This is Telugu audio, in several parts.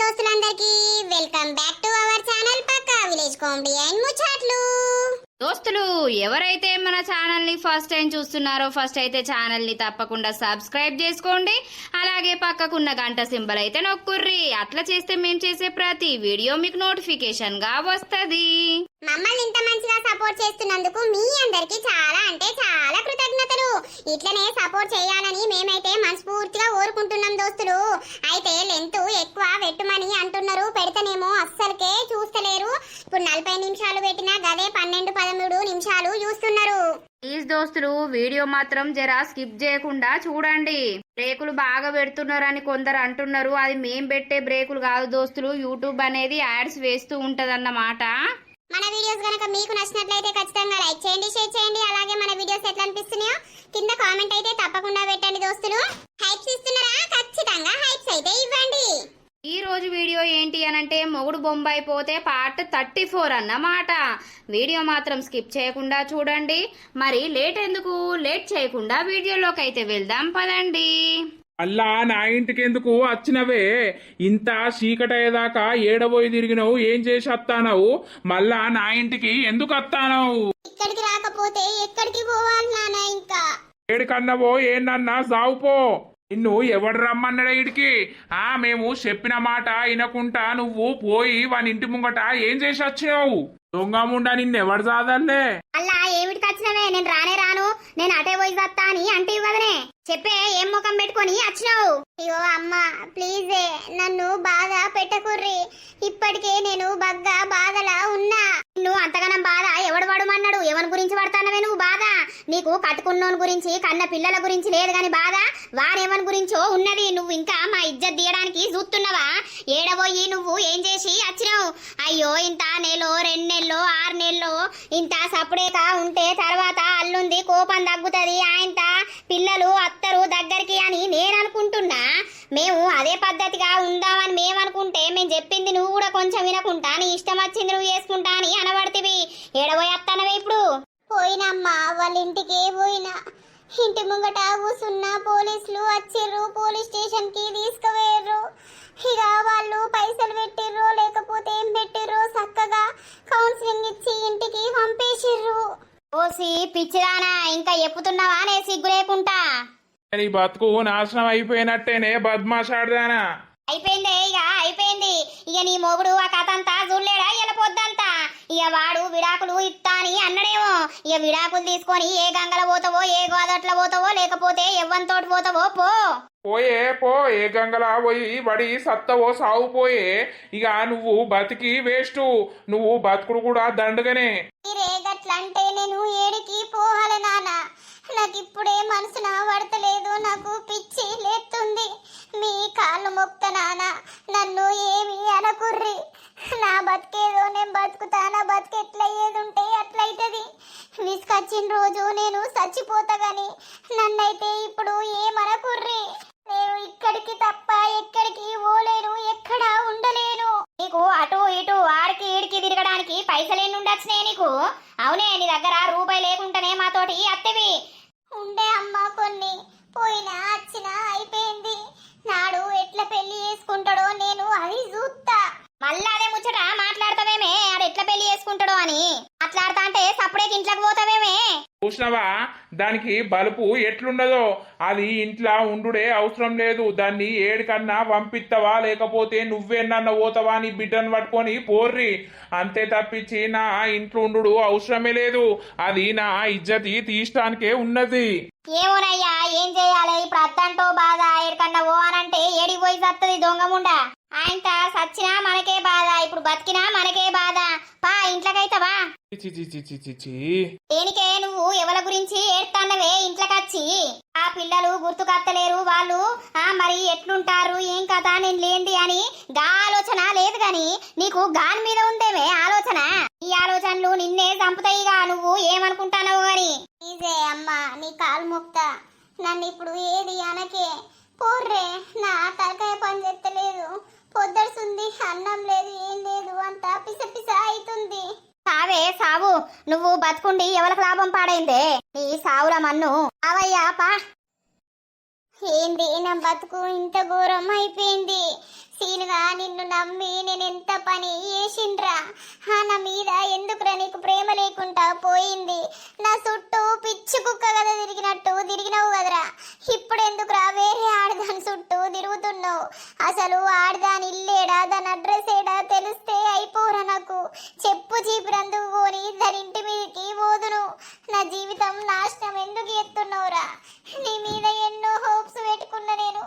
దోస్తులందరికీ welcome back to our channel పక్కా విలేజ్ కామెడీ అండ్ ముచ్చట్లు. దోస్తులు ఎవరైతే మన ఛానల్ ని ఫస్ట్ టైం చూస్తున్నారో ఫస్ట్ అయితే ఛానల్ ని తప్పకుండా సబ్స్క్రైబ్ చేసుకోండి. అలాగే పక్కకున్న గంట సింబల్ అయితే నొక్కుర్రి. అట్లా చేస్తే మేము చేసే ప్రతి వీడియో మీకు నోటిఫికేషన్ గా వస్తది. మమ్మల్ని ఇంత మంచిగా సపోర్ట్ చేస్తున్నందుకు మీ అందరికి చాలా అంటే చాలా కృతజ్ఞతలు. ఇట్లనే సపోర్ట్ చేయాలని మేమైతే మనస్ఫూర్తిగా కోరుకుంటున్నాం దోస్తులు. అయితే లెంత్ ఎక్కువ పెట్టమని అంటున్నారు, పెడితేనేమో అస్సలకే చూస్తలేరు. ఇప్పుడు 40 నిమిషాలు పెట్టినా గదే 12-13 నిమిషాలు చూస్తున్నారు. ప్లీజ్ దోస్తులు వీడియో మాత్రం జరా స్కిప్ చేయకుండా చూడండి. బ్రేకులు బాగా పెడుతున్నారని కొందరు అంటున్నారు. అది మేం పెట్టే బ్రేకులు కాదు దోస్తులు, యూట్యూబ్ అనేది యాడ్స్ వేస్తూ ఉంటదన్నమాట. మన వీడియోస్ గనక మీకు నచ్చినట్లయితే ఖచ్చితంగా లైక్ చేయండి, షేర్ చేయండి. అలాగే మన వీడియోస్ ఎట్లా అనిపిస్తున్నాయో కింద కామెంట్ అయితే తప్పకుండా పెట్టండి దోస్తులు. హైప్స్ ఇస్తున్నారా? ఖచ్చితంగా హైప్స్ అయితే ఇవ్వండి. ఈ రోజు వీడియో ఏంటి అనంటే మొగుడు బొంబాయి పోతే పార్ట్ 34 అన్నమాట. వీడియో మాత్రం స్కిప్ చేయకుండా చూడండి. మరి లేట్ చేయకుండా వీడియోలోకి అయితే వెళ్దాం పదండి. అల్లా నా ఇంటికి ఎందుకు వచ్చినవే? ఇంత చీకటయ్యేదాకా ఏడబోయి తిరిగినవు, ఏం చేసి వస్తానవు? మళ్ళా నా ఇంటికి ఎందుకు వస్తానవు? ఇక్కడికి రాకపోతే ఎక్కడికి పోవాలి నాన్న? ఇంకా ఏడికన్నవో ఏందన్నా సావుపో. నిన్ను ఎవడు రమ్మన్నాడు ఇడికి? మేము చెప్పిన మాట వినకుంటా నువ్వు పోయి వాని ఇంటి ముంగట ఏం చేసి వచ్చినావు? దొంగముండా నిన్నెవడు సాదల్లే? అల్లా ఏమిటికి వచ్చినవే? నేను రానే రాను, నేను అటే పోయి వస్తా అని అంటే ఇవ్వదనే చెప్పే. ఏం ముఖం పెట్టుకొని వచ్చినావు? అయ్యో అమ్మ ప్లీజే నన్ను బాధ పెట్టకుర్రి. ఇప్పటికే నేను బగ్గా బాధలా ఉన్నా. నువ్వు అంతగానం బాధ ఎవడు పడమన్నాడు? ఎవరి గురించి పడతానవే నువ్వు బాధ? నీకు కట్టుకున్నోని గురించి కన్న పిల్లల గురించి లేదు గాని బాధ వారెవరి గురించో ఉన్నది. నువ్వు ఇంకా మా ఇజ్జత్ తీయడానికి చూస్తున్నావా? ఏడబోయి నువ్వు ఏం చేసి వచ్చినావు? అయ్యో ఇంత నెలో 2 నెలలో 6 నెలలో ఇంత సప్పుడేక ఉంటే తర్వాత అల్లుంది కోపం తగ్గుతుంది, ఆయనత పిల్లలు అత్తరు దగ్గరికి అని నేను అనుకుంటున్నా. మేము అదే పద్ధతిగా ఉందామని మేము అనుకుంటే మేము చెప్పింది నువ్వు కూడా కొంచెం వినకుంటా నీ ఇష్టం వచ్చింది నువ్వు చేసుకుంటా అని అనబడితివి. ఏడబోయి వస్తానవే ఇప్పుడు? పోయినమ్మా వాళ్ళ ఇంటికి పోయినా. ఇంటి ముంగట కూసున్న పోలీసులు వచ్చిర్రు, పోలీస్ స్టేషన్ కి తీసుకుపోయారు. ఇక వాళ్ళు పైసలు పెట్టిర్రు లేకపోతే ఏం పెట్టిర్రు, చక్కగా కౌన్సిలింగ్ ఇచ్చి ఇంటికి పంపేసిర్రు. ఓసి పిచ్చిదానా, ఇంకా ఎప్పుతున్నావా నే సిగ్గు లేకుంటా? నీ బతుకు నాశనం అయిపోయినట్టేనే బద్మాషాడదానా. అయిపోయింది ఇక అయిపోయింది. ఇక నీ మొగుడు ఆ కథ అంతా చూడలేడా? పొద్దంతా ఇక వాడు విడాకులు ఇస్తా అని అన్నడేమో. ఇక విడాకులు తీసుకొని ఏ గంగల పోతావో, ఏ గోదట్ల పోతావో, లేకపోతే ఎవ్వంతోటి పోతావో పో. పో ఏ గంగలా పోయి బడి సత్తవో సావు పోయే. ఇక నువ్వు బతికి వేస్ట్, నువ్వు బతుకుడు కూడా దండుగానే. మీరేగట్లంటే నేను ఏడికి పోవాలి నాన్న? నాకు ఇప్పుడే మనసు నా పడతలేదు, నాకు పిచ్చి లేస్తుంది. మీ కాళ్ళు మొక్త నాన్న, నన్ను ఏమి అనకుర్రి. నా బతికేదో నేను బతుకుతానా, బతికెట్లా ఏదుంటే అట్లయితది. విసుకొచ్చిన రోజు నేను చచ్చిపోతా గాని నన్నైతే ఇప్పుడు ఏమనకుర్రి. నేను ఇక్కడికి తప్ప ఎక్కడికి పోలేను, ఎక్కడ ఉండలేను. నీకు అటు ఇటు ఆడికి ఈడికి తిరగడానికి పైసలేని ఉండొచ్చినాయి నీకు? అవునే, నీ దగ్గర రూపాయి లేకుండానే మాతోటి అత్తవి ఉండే అమ్మా. కొన్ని పోయినా వచ్చినా అయిపోయింది. నాడు ఎట్లా పెళ్లి చేసుకుంటాడో నేను అది చూస్తా. మళ్ళా అదే ముచ్చట మాట్లాడతావేమే? ఆడు ఎట్లా పెళ్లి చేసుకుంటాడో అని మాట్లాడతా అంటే సప్పుడే ఇంట్లోకి పోతావేమే? చూసినవా దానికి బలుపు ఎట్లుండదో? అది ఇంట్లో ఉండుడే అవసరం లేదు. దాన్ని ఏడికన్నా పంపిస్తావా లేకపోతే నువ్వేనన్నా పోతావా నీ బిడ్డను పట్టుకొని పోర్రి. అంతే తప్పించి నా ఇంట్లో ఉండు అవసరమే లేదు. అది నా ఇజ్జతి తీయటానికే ఉన్నది. ఏమోనయ్యా ఏం చేయాలి ఇప్పుడు? అత్తంటో బాధ, ఏడికన్నా ఓ అనంటే ఏడికి పోయి సత్తది దొంగముండా. ఆయన సచ్చినా మనకే బాధ, ఇప్పుడు బతికినా మనకే బాధ. పా ఇంట్లోకైతవా? దేనికే నువ్వు ఎవరి గురించి ఏడ్తాన్నవే? ఇంట్లోకొచ్చి ఆ పిల్లలు గుర్తుకత్తలేరు, వాళ్ళు మరి ఎట్లుంటారు ఏం కదా నేను లేంది అని గా ఆలోచన లేదు గాని నీకు గాని మీద ఉందేమే ఆలోచన. ఈ ఆలోచనలు నిన్నే చంపుతాయిగా. నువ్వు ఏమనుకుంటానవు గాని. ఈజే అమ్మా నీ కాలు మొక్తా, నన్ను ఇప్పుడు ఏది అనకే. పోర్రే, నా తలకాయ పని చెత్తలేదు, పొద్దడుస్తుంది, అన్నం లేదు ఏం లేదు, అంతా పిస పిస అవుతుంది. సావే సావు, నువ్వు బతుకుండి ఎవరికి లాభం పాడైందే? నీ సావుల మన్ను అవయ్యా పా. ఏంది నా బతుకు ఇంత ఘోరం అయిపోయింది? సీనుగా నిన్ను నిన్ను నమ్మి నేను ఎంత పని చేసిండ్రా. నా మీద ఎందుకురా నీకు ప్రేమ లేకుండా పోయింది. నా చుట్టూ పిచ్చి కుక్క కదా తిరిగినట్టు తిరిగినావు కదరా. ఇప్పుడు ఎందుకురా వేరే ఆడదాని చుట్టూ తిరుగుతున్నావు. అసలు ఆడదాని ఇల్లేడా, దాని అడ్రస్ ఏడా తెలిస్తే అయిపోరా. నాకు చెప్పు చీపిరందుకు పోని దాని ఇంటి మీదకి పోదును. నా జీవితం నాశనం ఎందుకు ఎత్తున్నావురా. నీ మీద ఎన్నో హోప్స్ పెట్టుకున్నా, నేను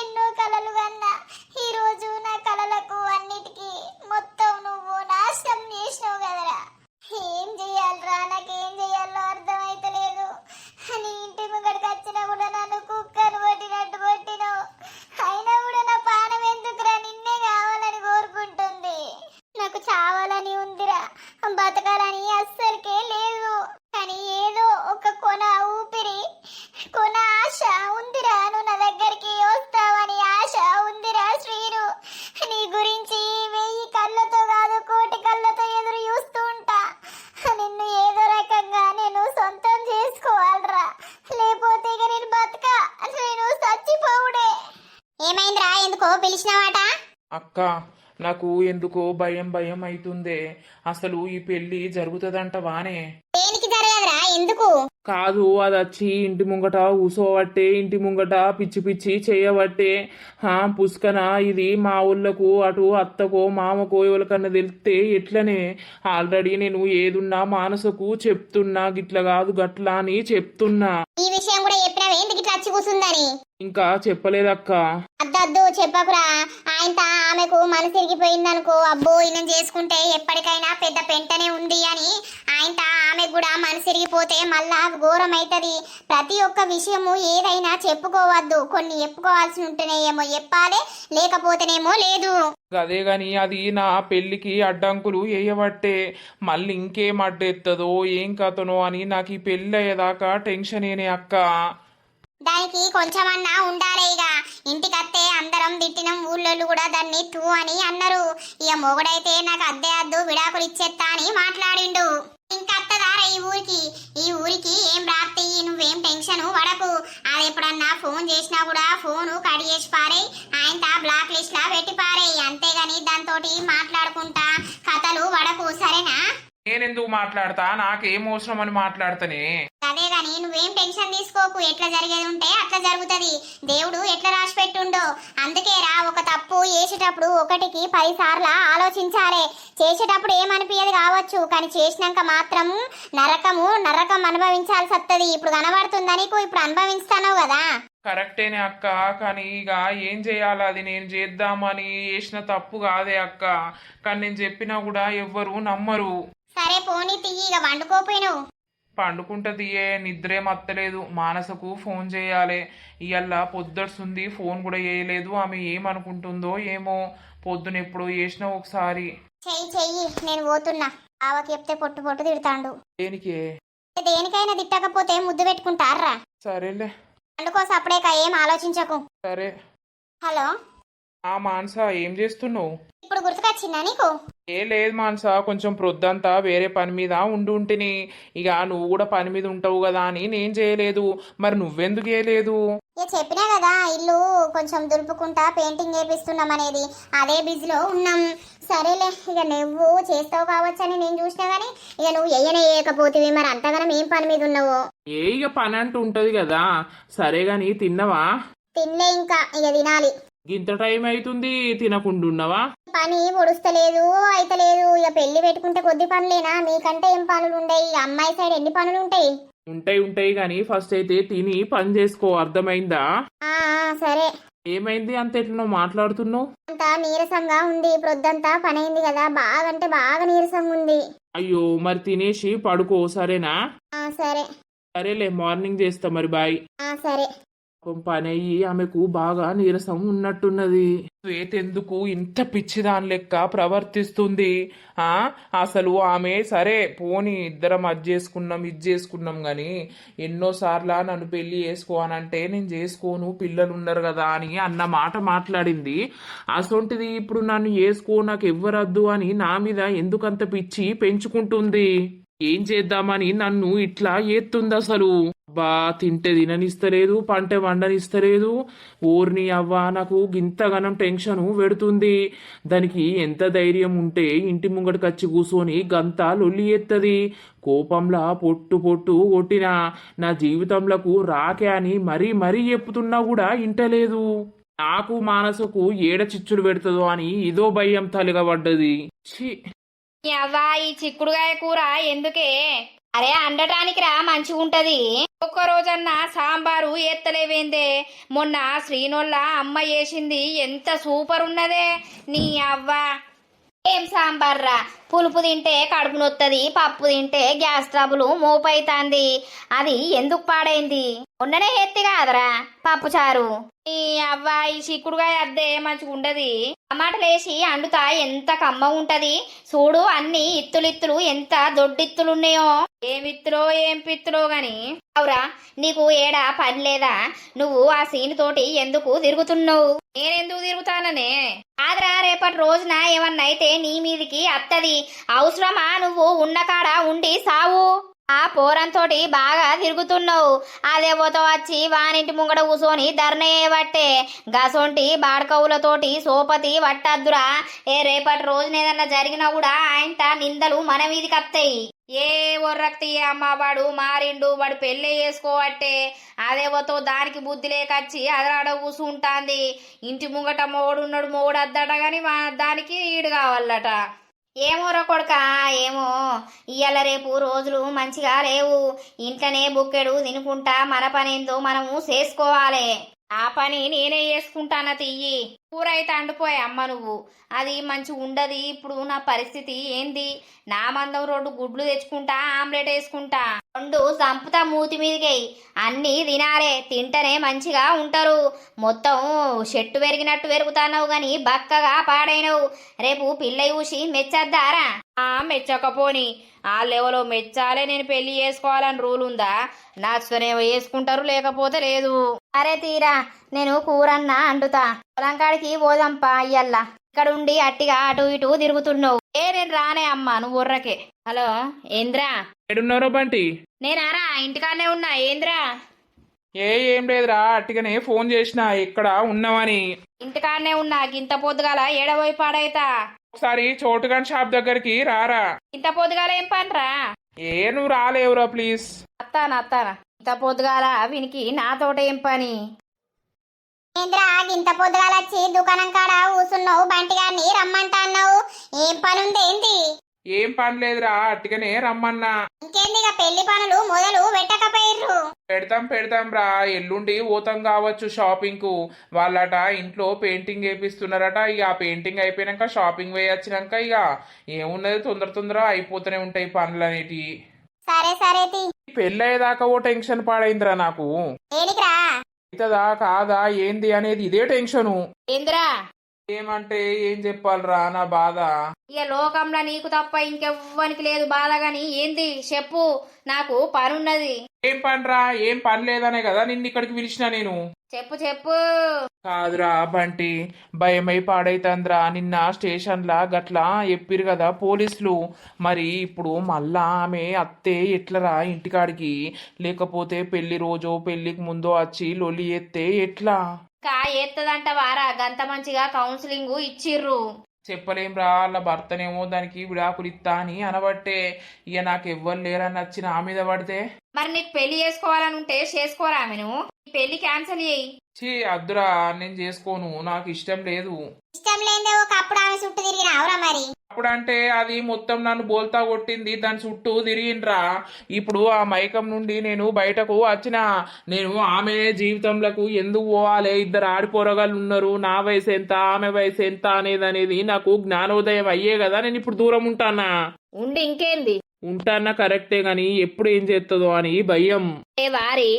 ఎన్నో కలలు కన్నా. ఈరోజు నా కలలకు అన్నిటికీ మొత్తం నువ్వు నాశనం చేసినావు కదరా. ఏం చెయ్యాలరా, నాకేం చెయ్యాలో అర్థమైతలేదు. నీ ఇంటి ముంగడికి వచ్చినా కూడా నన్ను కుక్కను కొట్టినట్టు కొట్టినావు. అయినా కూడా నా పానం ఎందుకురా, నిన్నే కావాలని కోరుకుంటుంది. నాకు చావాలని ఉందిరా, బతకాలని అస్సలకే లేదు. కానీ ఏదో ఒక కొన ఊపిరి, కొన ఆశ ఉందిరా. నువ్వు నా దగ్గరికి వస్తావని ఆశ ఉందిరా శ్రీను. నీ గురించి 1000 కళ్ళతో కాదు, 1,000,000 కళ్ళతో ఎదురు చూస్తూ ఉంటా. నిన్ను ఏదో రకంగా నేను సొంతం చేసుకోవాలరా, లేకపోతే ఇక నేను బతకా, నేను చచ్చిపోవుడే. ఏమైందిరా, ఎందుకో పిలిచినావాట? అక్క, నాకు ఎందుకో భయం భయం అవుతుందే. అసలు ఈ పెళ్లి జరుగుతుందంటవానే? దేనికి జరగదురా, ఎందుకు? కాదు, అది వచ్చి ఇంటి ముంగట ఊసోవట్టే, ఇంటి ముంగట పిచ్చి పిచ్చి చేయబట్టే. పుష్కన ఇది మా ఊళ్ళకు అటు అత్తకో మామకో ఎవరికన్నా తెలిస్తే ఎట్లనే. ఆల్రెడీ నేను ఏదున్నా మానసకు చెప్తున్నా, గిట్ల కాదు గట్లా అని చెప్తున్నా. ఈ విషయం కూడా చెప్పినావే, ఎందుకు ఇట్లా వచ్చి కూర్చుందని? ఇంకా చెప్పలేదక్క. అద్దద్దు చెప్పకురా. ఆయన ఆమెకు మనసు తిరిగిపోయిందనుకో, అబ్బో ఈయన చేసుకుంటే ఎప్పటికైనా పెద్ద పెంటనే ఉంది అని ఆయన ఆమెకు కూడా మనసు తిరిగిపోతే మళ్ళా ఘోరం అవుతుంది. ప్రతి ఒక్క విషయము ఏదైనా చెప్పుకోవద్దు, కొన్ని చెప్పుకోవాల్సి ఉంటేనేమో చెప్పాలి, లేకపోతేనేమో లేదు. అదే గాని అది నా పెళ్లికి అడ్డంకులు వేయబట్టే. మళ్ళీ ఇంకేం అడ్డెత్తదో ఏం కథనో అని నాకు ఈ పెళ్ళి అయ్యేదాకా టెన్షనేనే అక్క. దానికి కొంచెమన్నా ఉండాలి. ఇక ఇంటికత్తే అందరం తిట్టినం, ఊళ్ళోళ్ళు కూడా దాన్ని తూ అని అన్నారు. ఇక మొగుడైతే నాకు అద్దె అద్దు, విడాకులు ఇచ్చేస్తా అని మాట్లాడిండు. ఇంకత్తదారా ఈ ఊరికి ఏం రాత్రి, నువ్వేం టెన్షన్ పడకు. అది ఎప్పుడన్నా ఫోన్ చేసినా కూడా ఫోను కట్ చేసి పారే, ఆయన బ్లాక్ లిస్ట్ లా పెట్టి పారే. అంతేగాని దాంతో మాట్లాడుకుంటా కథలు పడకు, సరేనా? నేనెందుకు మాట్లాడతా, నాకేం అవసరం అని మాట్లాడతానే. అదే గాని నువ్వేం టెన్షన్ తీసుకోకు, ఎట్లా జరిగేది ఉంటే అట్లా జరుగుతుంది. దేవుడు ఎట్లా రాసి పెట్టుండో. అందుకేరా, ఒక తప్పు చేసేటప్పుడు 1కి 10 సార్లు ఆలోచించాలి. చేసేటప్పుడు ఏమనిపించదు కావచ్చు, కానీ చేసినాక మాత్రం నరకం అనుభవించాల్సి వస్తుంది. ఇప్పుడు కనబడుతుందా నీకు? ఇప్పుడు అనుభవిస్తావు కదా. కరెక్టేనే అక్క, కానీ ఇక ఏం చేయాలి, అది నేను చేద్దామని చేసిన తప్పు కాదే అక్క. కానీ నేను చెప్పినా కూడా ఎవ్వరు నమ్మరు. సరే పోనీ తియ్యి, ఇక వండుకోపోయినావు. పండుకుంటదియే, నిద్రేం అత్తలేదు. మానసకు ఫోన్ చేయాలి. ఇవాళ పొద్దుడుస్తుంది, ఫోన్ కూడా చేయలేదు. ఆమె ఏమనుకుంటుందో ఏమో. పొద్దున ఎప్పుడు చేసినా ఒకసారి. చెయ్యి, నేను పోతున్నా. ఆవకి చెప్తే పొట్టు తిడతాండు. దేనికి? దేనికైనా తిట్టకపోతే ముద్దు పెట్టుకుంటారా? సరేలే, అందుకోసం అప్పుడే ఏం ఆలోచించకు. సరే. హలో మానస, ఏం చేస్తున్నావు? ఇప్పుడు గుర్తుకొచ్చిందా నీకు? లేదు మానస, కొంచెం ప్రొద్దంతా వేరే పని మీద ఉంటిని. ఇక నువ్వు కూడా పని మీద ఉంటావు కదా అని నేను చేయలేదు. మరి నువ్వెందుకు చేయలేదు? ఇక చెప్పినా కదా, ఇల్లు కొంచెం దులుపుకుంటా పెయింటింగ్ చేపిస్తున్నాం అనేది, అదే బిజీలో ఉన్నాం. సరేలే, ఇక నువ్వు చేస్తావు కావచ్చు అని నేను చూసినా గానీ ఇక నువ్వు వేయకపోతే మరి అంతగానం ఏం పని మీద ఉన్నావు? ఇక పని అంటూ ఉంటది కదా. సరే గాని తిన్నవా? తినలే ఇంకా, ఇక తినాలి. ఇంత టైం అవుతుంది, తినకుండున్నావా? పని పొడుస్తలేదు, అయితలేదు. ఇక పెళ్లి పెట్టుకుంటే కొద్ది పనులేనా? మీకంటే ఏం పనులు ఉండయి? ఇక అమ్మాయి సైడ్ ఎన్ని పనులు ఉంటాయి? ఉంటాయి కానీ ఫస్ట్ అయితే తిని పని చేసుకో, అర్థమైందా? సరే. ఏమైంది అంత ఎట్లనో మాట్లాడుతున్నావు? అంత నీరసంగా ఉంది, ప్రొద్దంతా పని అయింది కదా, బాగంటే బాగా నీరసంగా ఉంది. అయ్యో, మరి తినేసి పడుకో, సరేనా? సరే. సరేలే, మార్నింగ్ చేస్తా మరి. బాయ్. సరే. పని అయ్యి ఆమెకు బాగా నీరసం ఉన్నట్టున్నది. శ్వేత ఎందుకు ఇంత పిచ్చిదాని లెక్క ప్రవర్తిస్తుంది? అసలు ఆమె సరే పోనీ ఇద్దరం ఇది చేసుకున్నాం గాని ఎన్నోసార్లు నన్ను పెళ్లి చేసుకోవాలంటే నేను చేసుకోను, పిల్లలు ఉన్నారు కదా అని అన్న మాట మాట్లాడింది. అసొంటిది ఇప్పుడు నన్ను చేసుకో, నాకు ఎవ్వరద్దు అని నా మీద ఎందుకంత పిచ్చి పెంచుకుంటుంది? ఏం చేద్దామని నన్ను ఇట్లా ఎత్తుంది అసలు. బా తింటే తిననిస్తలేదు, పంటే వండనిస్తలేదు. ఓర్ని అవ్వ నాకు గింతగనం టెన్షన్ పెడుతుంది. దానికి ఎంత ధైర్యం ఉంటే ఇంటి ముంగడికి వచ్చి కూర్చొని గంత లొల్లి ఎత్తది. కోపంలా పొట్టు పొట్టు కొట్టినా నా జీవితంలోకు రాకే అని మరీ మరీ చెప్పుతున్నా కూడా ఇంటలేదు. నాకు మానసకు ఏడ చిచ్చులు పెడుతుందో అని ఇదో భయం తలగబడ్డది. ఛీ. ఈ అవ్వ ఈ చిక్కుడుగాయ కూర ఎందుకే? అరే అండటానికి రా మంచిగుంటది. ఒక్క రోజన్నా సాంబారు ఎత్తలేవేందే? మొన్న శ్రీనోళ్ళ అమ్మ చేసింది ఎంత సూపర్ ఉన్నదే. నీ అవ్వ ఏం సాంబార్రా? పులుపు తింటే కడుపు నొత్తది, పప్పు తింటే గ్యాస్ ట్రబుల్ మోపైతాంది. అది ఎందుకు పాడైంది? ఉన్ననే ఎత్తి కాదరా పప్పు చారు. ఈ అవ్వ ఈ చిక్కుడుగాయ అద్దే మంచిగా ఉండది. టమాటలేసి అండుతా ఎంత కమ్మ ఉంటది చూడు. అన్ని ఇత్తులిత్తులు ఎంత దొడ్డిత్తులున్నాయో. ఏమిత్తులో ఏం పిత్తులో గాని. అవురా నీకు ఏడా పని లేదా? నువ్వు ఆ సీన్ తోటి ఎందుకు తిరుగుతున్నావు? నేనెందుకు తిరుగుతాననే? కాదురా రేపటి రోజున ఏమన్నా అయితే నీ మీదికి అత్తది. అవసరమా నువ్వు ఉన్న కాడ ఉండి సావు? ఆ పోరంతోటి బాగా తిరుగుతున్నావు. అదేవోతో వచ్చి వానింటి ముంగడ కూసోని ధర్నయ్యబట్టే గసొంటి బాడకవులతోటి సోపతి వట్టద్దురా. రేపటి రోజున ఏదన్నా జరిగినా కూడా ఆయనట నిందలు మన మీదికి వస్తాయి. ఏ ఒర్రక్తి అమ్మవాడు మారిండు, వాడు పెళ్ళి చేసుకోవట్టే. అదేవోతో దానికి బుద్ధి లేకచ్చి అదరాడ కూసుంటాంది. ఇంటి ముంగట మొగుడున్నాడు, మొగుడు అద్దట గాని దానికి ఈడు కావాలట. ఏమోరా కొడుక ఏమో. ఇయ్యాల రేపు రోజులు మంచిగా లేవు. ఇంట్లోనే బుక్కెడు తినుకుంటా మన పనేందో మనము చేసుకోవాలి. ఆ పని నేనే చేసుకుంటానా తియ్యి. కూర అయితే అండిపోయా అమ్మ నువ్వు. అది మంచి ఉండదు. ఇప్పుడు నా పరిస్థితి ఏంది? నా మందం 2 గుడ్లు తెచ్చుకుంటా, ఆమ్లెట్ వేసుకుంటా. 2 చంపుతా మూతి మీదికి. అన్నీ తినాలే, తింటనే మంచిగా ఉంటారు. మొత్తం చెట్టు పెరిగినట్టు పెరుగుతాన్నావు గాని బక్కగా పాడైనవు. రేపు పిల్ల చూసి మెచ్చద్దారా? మెచ్చకపోని వాళ్ళెవరో మెచ్చాలే, నేను పెళ్లి చేసుకోవాలని రూల్ ఉందా? నచ్చుతనేమో వేసుకుంటారు, లేకపోతే లేదు. అరే తీరా నేను కూరన్నా అండుతా. పొలంకాడికి పోదాంపా అయ్యల్లా. ఇక్కడ ఉండి అట్టిగా అటు ఇటు తిరుగుతున్నావు. నేను రానే అమ్మా, నువ్వు ఉర్రకే. హలో ఏంద్రా? ఎడున్నారో బంటి? నేనారా ఇంటికాడనే ఉన్నా. ఏంద్రా? ఏం లేదురా, అట్టిగానే ఫోన్ చేసిన ఎక్కడ ఉన్నావని. ఇంటికాడనే ఉన్నా. గింత పొద్దుగాల ఏడబోయి పాడైతా. ఒకసారి చోటుగాన్ షాప్ దగ్గరికి రారా. ఇంత పొద్దుగాల ఏం పనిరా? నువ్వు రాలేవురా ప్లీజ్. అత్తానా ఇంత పొద్దుగాల వీనికి నాతోట ఏం పని? ఏంద్రా ఇంత పొద్దుగాలొచ్చి దుకాణం కాడ కూసున్నావు? బంటి గారిని రమ్మంటా అన్నావు. ఏం పని ఉంది ఏంటి? ఏం పని లేదురా, అట్టిగానే రమ్మన్నా. ఇంకేంది పెళ్లి పనులు మొదలు పెట్టకపోయిర్రు? పెడతాం రా. ఎల్లుండి పోతాం కావచ్చు షాపింగ్ కు. వాళ్ళట ఇంట్లో పెయింటింగ్ వేపిస్తున్నారట. ఇక ఆ పెయింటింగ్ అయిపోయినాక షాపింగ్ వేయొచ్చినాక ఇక ఏమున్నది తొందర అయిపోతూనే ఉంటాయి పనులు అనేటి. సరే పెళ్ళయ్యేదాకా ఓ టెన్షన్ పాడైందిరా నాకు. ఏలికిరా అవుతుందా కాదా ఏంది అనేది ఇదే టెన్షను. ఏంద్రా? ఏమంటే ఏం చెప్పాలరా నా బాధ. ఇక లోకంలో నీకు తప్ప ఇంకెవ్వనికి లేదు బాధ. గాని ఏంది చెప్పు, నాకు పనున్నది. ఏం పనిరా? ఏం పని లేదనే కదా నిన్ను ఇక్కడికి పిలిచిన నేను. చెప్పు. కాదురా బంటి, భయమై పాడైతంద్రా. నిన్న స్టేషన్లా గట్లా చెప్పిరు కదా పోలీసులు. మరి ఇప్పుడు మళ్ళా ఆమె అత్తే ఎట్లరా ఇంటికాడికి? లేకపోతే పెళ్లి రోజో పెళ్లికి ముందో వచ్చి లొల్లి ఎత్తే ఎట్లా? ఎత్తదంట వారా? గంత మంచిగా కౌన్సిలింగ్ ఇచ్చిర్రు. చెప్పలేం రా. వాళ్ళ భర్తనేమో దానికి విడాకులు ఇస్తా అని అనబట్టే ఇక నాకు ఎవ్వరు లేరని నచ్చిన ఆ మీద పడితే. మరి నీకు పెళ్లి చేసుకోవాలని ఉంటే చేసుకోరా? నువ్వు పెళ్లి క్యాన్సిల్ చేయి. అద్దురా, నేను చేసుకోను, నాకు ఇష్టం లేదు. ఇష్టం లేదే ఒకప్పుడు ఆమె చుట్టూ తిరిగినావురా మరి? అప్పుడంటే అది మొత్తం నన్ను బోల్తా కొట్టింది, దాని చుట్టూ తిరిగిండ్రా. ఇప్పుడు ఆ మైకం నుండి నేను బయటకు వచ్చిన. నేను ఆమె జీవితంలోకి ఎందుకు పోవాలి? 2 ఆడిపోరగాళ్ళు ఉన్నారు. నా వయసు ఎంత, ఆమె వయసు ఎంత అనేది నాకు జ్ఞానోదయం అయ్యే కదా నేను ఇప్పుడు దూరం ఉంటానా. ఉండి ఇంకేంది ఉంటానా కరెక్టే గాని ఎప్పుడు ఏం చేస్తుందో అని భయం. వారి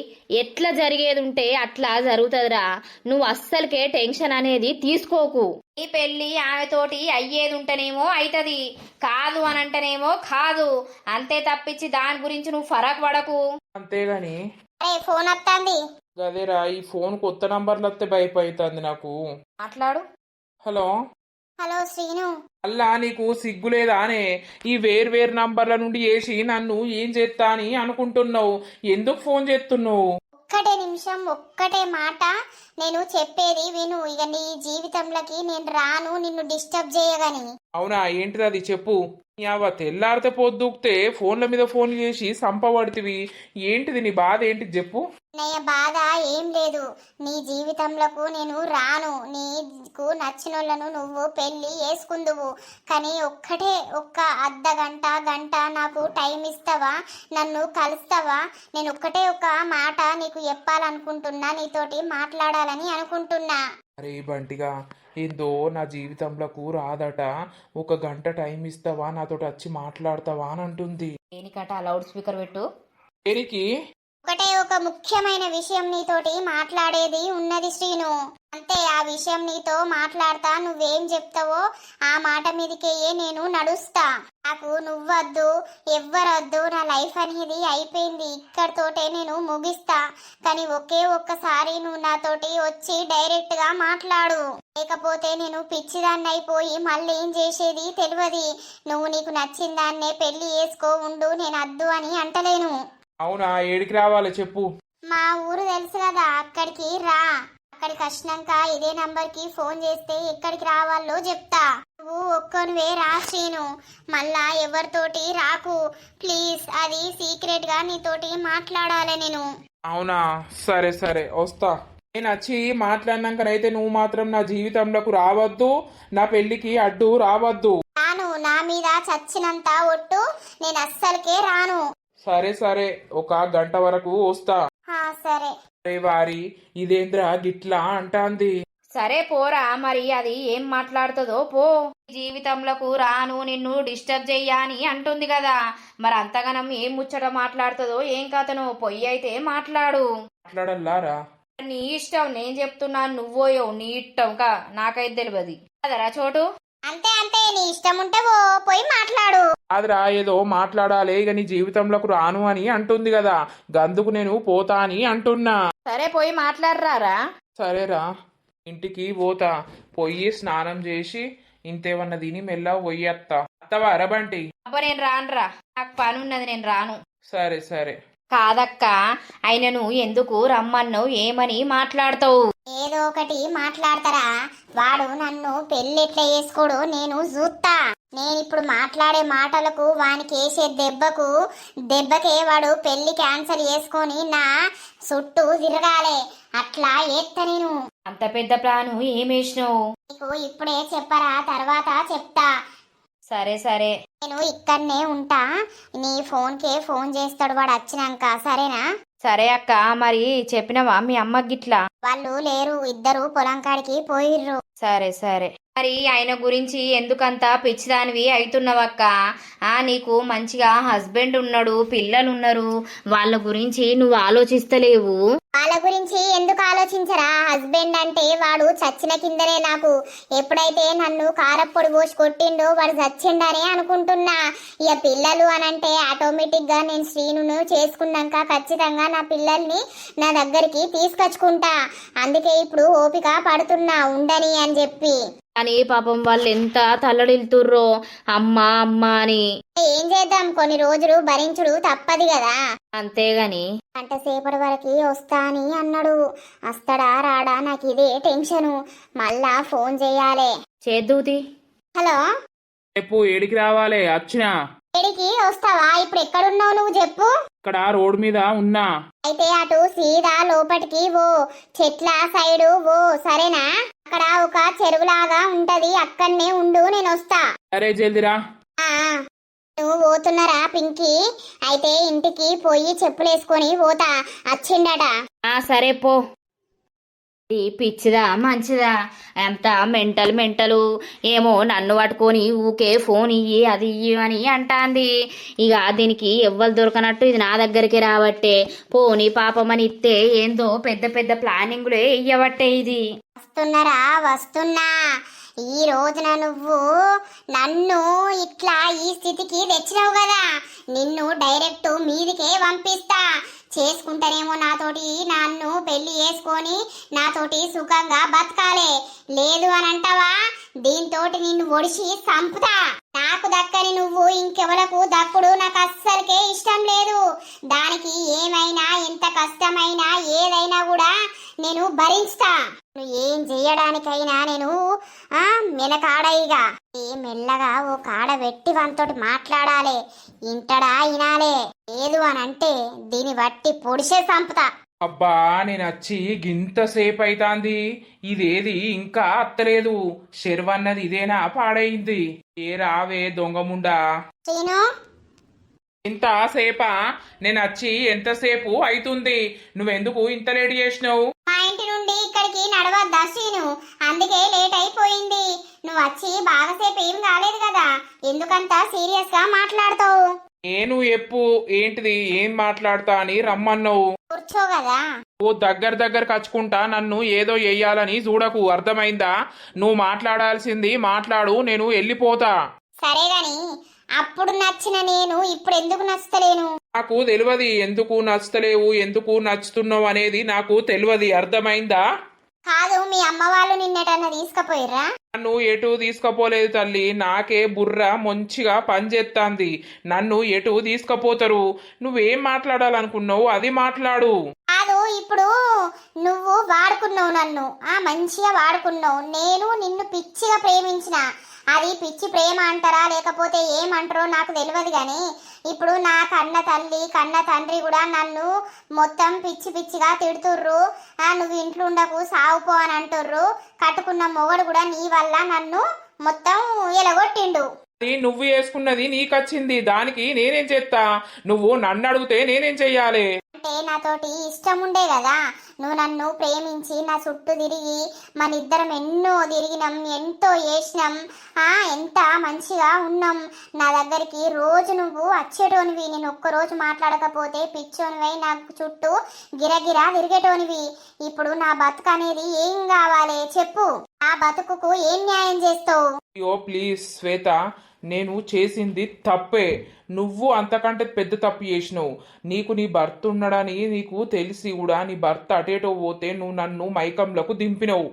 ఎట్లా జరిగేది ఉంటే అట్లా జరుగుతుందిరా. నువ్వు అస్సలకే టెన్షన్ అనేది తీసుకోకు. ఈ పెళ్లి ఆమెతోటి అయ్యేది ఉంటేనేమో అయితది, కాదు అని అంటేనేమో కాదు. అంతే తప్పించి దాని గురించి నువ్వు ఫరక్ పడకు. అంతేగాని ఫోన్ వస్తుంది. అదేరా, ఈ ఫోన్ కొత్త నంబర్లు వస్తే భయపడుతుంది నాకు. మాట్లాడు. Hello hello Srinu. అల్లా నీకు సిగ్గులేదానే? ఈ వేర్వేరు నంబర్ల నుండి వేసి నన్ను ఏం చేస్తా అని అనుకుంటున్నావు? ఎందుకు ఫోన్ చేస్తున్నావు? ఒక్కటే నిమిషం, ఒక్కటే మాట, నేను చెప్పేది విను. ఇక నీ జీవితంలోకి నేను రాను, నిన్ను డిస్టర్బ్ చేయగని. అవునా, ఏంటిది అది చెప్పు. తెల్లారితే పొద్దుకుతే ఫోన్ల మీద ఫోన్ చేసి సంపబడితివి. ఏంటిది నీ బాధ ఏంటిది చెప్పు. నీ బాధ ఏం లేదు, నీ జీవితంలోకి నేను రాను. నీకు నచ్చిన వాళ్ళను నువ్వు పెళ్లి చేసుకుందువు, కానీ ఒక్క అర్ధ గంట నాకు టైం ఇస్తావా? నన్ను కలుస్తావా? నేను ఒక్క మాట నీకు చెప్పాలనుకుంటున్నా, నీతోటి మాట్లాడాలని అనుకుంటున్నా. అరే బంటిగా, ఏందో నా జీవితంలోకి రాదట, 1 గంట టైం ఇస్తావా, నాతోటి వచ్చి మాట్లాడతావా అని అంటుంది. దేనికట లౌడ్ స్పీకర్ పెట్టు. దేనికి? ఒక ముఖ్యమైన విషయం నీతోటి మాట్లాడేది ఉన్నది శ్రీను. అంతే, ఆ విషయం నీతో మాట్లాడతా, నువ్వేం చెప్తావో ఆ మాట మీదకే నేను నడుస్తా. నాకు నువ్వద్దు, ఎవ్వరొద్దు, నా లైఫ్ అనేది అయిపోయింది, ఇక్కడితోటే నేను ముగిస్తా. కానీ ఒక్కసారి నువ్వు నాతోటి వచ్చి డైరెక్ట్ గా మాట్లాడు, లేకపోతే నేను పిచ్చిదాన్ని అయిపోయి మళ్ళీ ఏం చేసేది తెలియదు. నువ్వు నీకు నచ్చిన దాన్నే పెళ్లి చేసుకో ఉండు, నేను అద్దు అని అంటలేను. అవునా, ఏడికి రావాలి చెప్పు. మా ఊరు తెలుసు కదా, అక్కడికి రా. అక్కడికి వచ్చినాక ఇదే నంబర్కి ఫోన్ చేస్తే ఎక్కడికి రావాలో చెప్తా. నువ్వు ఒక్కనివే రా శ్రీను, మళ్ళా ఎవరితోటి రాకు ప్లీజ్. అది సీక్రెట్ గా నీతోటి మాట్లాడాలి నేను. అవునా, సరే సరే వస్తా. నేను వచ్చి మాట్లాడినాకనైతే నువ్వు మాత్రం నా జీవితంలోకి రావద్దు, నా పెళ్లికి అడ్డు రావద్దు. రాను, నా మీద చచ్చినంత ఒట్టు, నేను అస్సలకే రాను. సరే సరే, 1 గంట వరకు వస్తా. సరే. అరే వారి, ఇదేంద్రా గిట్లా అంటాంది? సరే పోరా, మరి అది ఏం మాట్లాడుతుందో పో. జీవితంలోకి రాను, నిన్ను డిస్టర్బ్ చెయ్యా అని అంటుంది కదా, మరి అంతగానం ఏం ముచ్చట మాట్లాడుతుందో ఏం కథనో పొయ్యి అయితే మాట్లాడు. మాట్లాడల్లారా? నీ ఇష్టం, నేను చెప్తున్నాను, నువ్వోయో నీ ఇష్టం కా, నాకైతే తెలియదు కదరా చోటు. అంతే అంతే, నీ ఇష్టం ఉంటే పోయి మాట్లాడు. అదిరా, ఏదో మాట్లాడాలి, ఇక నీ జీవితంలోకి రాను అని అంటుంది కదా, గందుకు నేను పోతా అని అంటున్నా. సరే పోయి మాట్లాడరారా. సరేరా, ఇంటికి పోతా, పోయి స్నానం చేసి ఇంతేమన్నా తిని మెల్ల పోయేత్తా. అత్తవా అరబంటి? అబ్బా నేను రానురా, నాకు పని ఉన్నది, నేను రాను. సరే సరే. కాదక్క, ఆయనను ఎందుకు రమ్మన్నావు, ఏమని మాట్లాడతావు? ఏదో ఒకటి మాట్లాడతారా? వాడు నన్ను పెళ్లి ఎట్లా చేసుకోడు నేను చూస్తా. నేనిప్పుడు మాట్లాడే మాటలకు వానికి వేసే దెబ్బకే వాడు పెళ్లి క్యాన్సల్ చేసుకొని నా చుట్టూ తిరగాలే, అట్లా ఏత్తా నేను. అంత పెద్ద ప్లాను ఏమేసినావు? నీకు ఇప్పుడే చెప్పరా, తర్వాత చెప్తా. సరే సరే, నేను ఇక్కడనే ఉంటా, నీ ఫోన్కే ఫోన్ చేస్తాడు వాడు వచ్చినాక, సరేనా? సరే అక్క, మరి చెప్పినవా మీ అమ్మకి గిట్లా? వాళ్ళు లేరు, ఇద్దరు పొలం కాడికి పోయిర్రు. సరే సరే. మరి ఆయన గురించి ఎందుకంత పిచ్చిదానివి అవుతున్నావక్క? నీకు మంచిగా హస్బెండ్ ఉన్నాడు, పిల్లలు ఉన్నారు, వాళ్ళ గురించి నువ్వు ఆలోచిస్తలేవు. వాళ్ళ గురించి ఎందుకు ఆలోచించరా? హస్బెండ్ అంటే వాడు చచ్చిన కిందనే నాకు. ఎప్పుడైతే నన్ను కారప్పొడి పోసి కొట్టిండో వాడు చచ్చిండనే అనుకుంటున్నా. ఇక పిల్లలు అనంటే ఆటోమేటిక్ గా నేను శ్రీనును చేసుకున్నాక ఖచ్చితంగా నా పిల్లల్ని నా దగ్గరికి తీసుకొచ్చుకుంటా. అందుకే ఇప్పుడు ఓపిక పడుతున్నా ఉండని అని చెప్పి. అని పాపం వాళ్ళు ఎంత తల్లడిల్తుర్రో అమ్మా అమ్మా అని. ఏం చేద్దాం, కొన్ని రోజులు భరించుడు తప్పది కదా. అంతేగాని గంట సేపటి వరకు వస్తా అని అన్నాడు. వస్తాడా రాడా నాకు ఇదే టెన్షను. మళ్ళా ఫోన్ చేయాలి. చేద్దూతి. హలో, రేపు ఏడికి రావాలి? వచ్చినా. ఏడికి వస్తావా? ఇప్పుడు ఎక్కడున్నావు నువ్వు చెప్పు. ఇక్కడ రోడ్ మీద ఉన్నా. అయితే అటు సీదా లోపటికి ఓ, చెట్ల సైడు ఓ, సరేనా? అక్కడ ఒక చెరువులాగా ఉంటది, అక్కడనే ఉండు, నేను వస్తా. సరే జల్దిరా. నువ్వు పోతున్నారా పింకీ? అయితే ఇంటికి పోయి చెప్పులేసుకొని పోతా, వచ్చిండట. సరే పో. పిచ్చిదా మంచిదా, ఎంత మెంటలు ఏమో, నన్ను పట్టుకొని ఊకే ఫోన్ ఇయ్యి అది ఇయ్యి అని అంటాంది. ఇక దీనికి ఎవ్వరు దొరకనట్టు ఇది నా దగ్గరికి రాబట్టే, పోని పాపమని ఇస్తే ఏందో పెద్ద పెద్ద ప్లానింగ్లే ఇయ్యబట్టే. ఇది వస్తున్నా. ఈ రోజున నువ్వు నన్ను ఇట్లా ఈ స్థితికి తెచ్చినావు కదా, నిన్ను డైరెక్ట్ మీదికే పంపిస్తా. చేసుకుంటానేమో నాతోటి నన్ను పెళ్లి చేసుకొని నాతోటి సుఖంగా బతకాలే. లేదు అని అంటావా దీంతోటి నిన్ను ఒడిసి సంపుతా. నాకు దక్కని నువ్వు ఇంకెవరకు దక్కుడు నాకు అస్సలకే ఇష్టం లేదు. దానికి ఏమైనా ఎంత కష్టమైనా ఏదైనా కూడా నేను భరిస్తా. నువ్వు ఏం చెయ్యడానికైనా నేను మెనకాడయిగా మెల్లగా ఓ కాడ పెట్టి వానితోటి మాట్లాడాలి. ఇంటడా ఇనాలే. లేదు అని అంటే దీన్ని బట్టి పొడిసే సంపుతా. అబ్బా నేను వచ్చి గింతసేపు అయితాంది, ఇదేది ఇంకా అత్తలేదు. శర్వన్నది ఇదేనా పాడైంది? ఏ రావే దొంగముండా. శ్రీను ఇంతసేపా? నేను వచ్చి ఎంతసేపు అవుతుంది? నువ్వెందుకు ఇంత లేట్ చేసినావు? మా ఇంటి నుండి ఇక్కడికి నడవద్దా శ్రీను? అందుకే లేట్ అయిపోయింది. నువ్వు వచ్చి బాగాసేపు ఏం కాలేదు కదా, ఎందుకంత సీరియస్ గా మాట్లాడతావు? నేను ఎప్పు ఏంటిది ఏం మాట్లాడతా అని రమ్మన్నావు. కూర్చో కదా. ఓ దగ్గర కచ్చుకుంటా నన్ను ఏదో చెయ్యాలని చూడకు, అర్థమైందా? నువ్వు మాట్లాడాల్సింది మాట్లాడు, నేను వెళ్ళిపోతా. సరే గాని అప్పుడు నచ్చిన నేను ఇప్పుడు ఎందుకు నచ్చలేను? నాకు తెలియదు ఎందుకు నచ్చలేవు, ఎందుకు నచ్చుతున్నావు అనేది నాకు తెలియదు, అర్థమైందా? కాదు మీ అమ్మ వాళ్ళు నిన్నటన్నా తీసుకుపోయిర్రా? నన్ను ఎటు తీసుకుపోలేదు తల్లి, నాకే బుర్ర మంచిగా పనిచేస్తాంది. నన్ను ఎటు తీసుకుపోతారు? నువ్వేం మాట్లాడాలనుకున్నావు అది మాట్లాడు. కాదు ఇప్పుడు నువ్వు వాడుకున్నావు నన్ను, మంచిగా వాడుకున్నావు. నేను నిన్ను పిచ్చిగా ప్రేమించిన. అది పిచ్చి ప్రేమ అంటారా లేకపోతే ఏమంటారో నాకు తెలియదు కానీ ఇప్పుడు నా కన్న తల్లి కన్న తండ్రి కూడా నన్ను మొత్తం పిచ్చిగా తిడుతుర్రు. నువ్వు ఇంట్లో ఉండకు సావుపో అని అంటుర్రు. కట్టుకున్న మొగడు కూడా నీ వల్ల నన్ను మొత్తం ఎలగొట్టిండు. నువ్వు చేసుకున్నది నీకొచ్చింది, దానికి నేనేం చేస్తా? నువ్వు నన్ను అడిగితే నేనేం చెయ్యాలి? అంటే నాతోటి ఇష్టం ఉండే కదా, నువ్వు నన్ను ప్రేమించి నా చుట్టూ తిరిగి మన ఇద్దరం ఎన్నో తిరిగినాం, ఎంతో చేసినాం, ఎంత మంచిగా ఉన్నాం. నా దగ్గరికి రోజు నువ్వు వచ్చేటోనివి. నేను ఒక్కరోజు మాట్లాడకపోతే పిచ్చోనివై నాకు చుట్టూ గిరగిరా తిరిగేటోనివి. ఇప్పుడు నా బతుకు అనేది ఏం కావాలి చెప్పు? ఆ బతుకుకు ఏం న్యాయం చేస్తావు? అయ్యో ప్లీజ్ శ్వేత, నేను చేసింది తప్పే. నువ్వు అంతకంటే పెద్ద తప్పు చేసినావు. నీకు నీ భర్త ఉన్నాడని నీకు తెలిసి కూడా నీ భర్త అటేటో పోతే నువ్వు నన్ను మైకంలోకి దింపినవు.